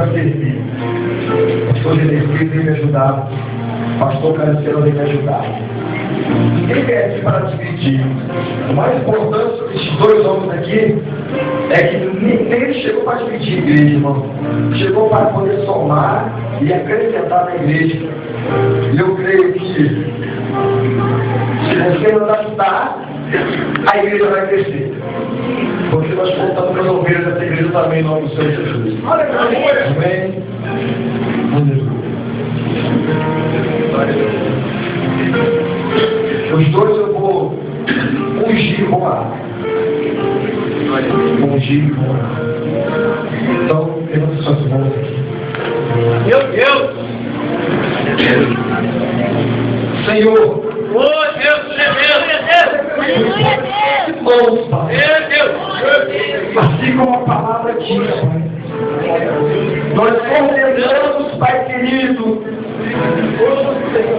para servir. Pastor Genesir tem me ajudado. Pastor Cancelo tem me ajudado. Quem pede para dividir? O mais importante sobre esses dois homens aqui é que nem chegou para dividir a igreja, irmão. Chegou para poder somar e acrescentar na igreja. E eu creio que se você nos ajudar, a igreja vai crescer. Porque nós contamos com as ovelhas dessa igreja também, em nome do Senhor Jesus. Amém? Os dois eu vou ungir com a ungir com a. Então, levante suas mãos aqui. Meu Deus! Senhor! Oh, Deus, Aleluia, Deus! Mãos, Pai. meu Deus! Assim como a palavra diz, Pai. Nós ordenamos, Pai querido,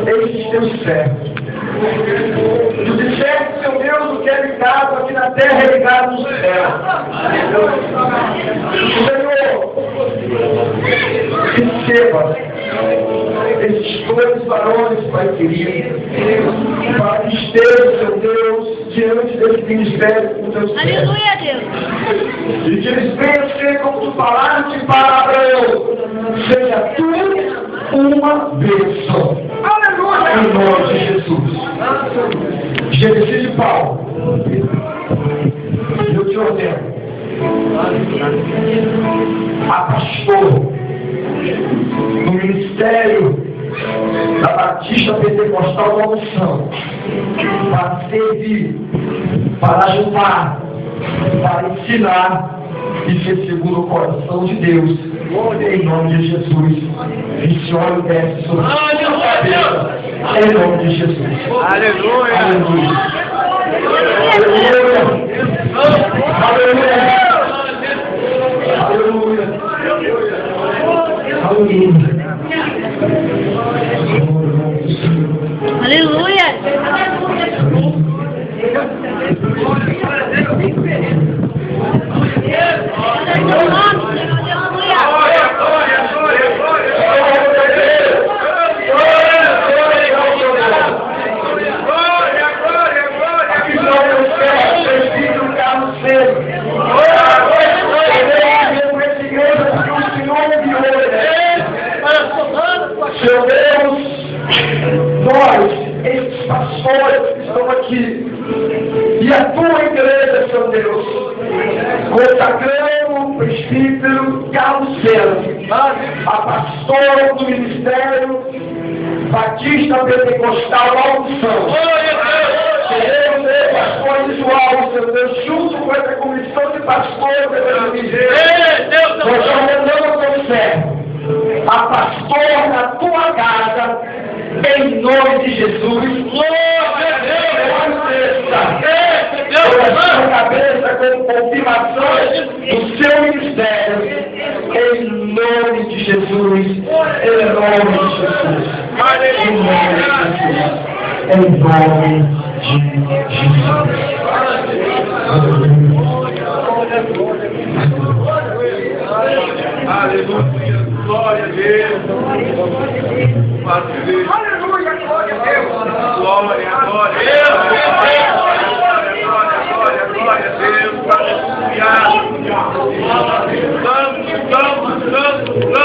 estes teus servos. Tu disseste, Seu Deus, o que é ligado aqui na terra é ligado no céu. Senhor, receba esses dois varões, Pai querido, para que esteja, Seu Deus, diante desse ministério com teus servos. Aleluia, Deus! E que eles venham ser como tu falaste para Abraão. Seja tu uma bênção. Aleluia! Em nome de Jesus. Gênesis de Paulo. Eu te ordeno. A pastor no ministério da Batista Pentecostal da Unção, para servir, para ajudar, para ensinar e ser segundo o coração de Deus, em nome de Jesus. Esse óleo desce sobre a sua cabeça, em nome de Jesus. Aleluia! Aleluia! Aleluia! Aleluia! Aleluia! Aleluia! Seu Deus, nós, esses pastores que estão aqui, e a tua igreja, Seu Deus, consagramos o presbítero Carlos Celo, a pastora do ministério Batista Pentecostal da Unção. Queremos ser pastor visual, Seu Deus, junto com essa comissão de pastores da igreja. Nós ordenamos ao servo, a pastor na tua casa, em nome de Jesus. Sobre a sua cabeça com confirmação do seu ministério, em nome de Jesus. Em nome de Jesus. Em nome de Jesus. Aleluia! Glória a Deus! Aleluia! Glória a Deus! Glória, glória a Deus! Glória a Deus! Aleluia! Santo, santo, santo!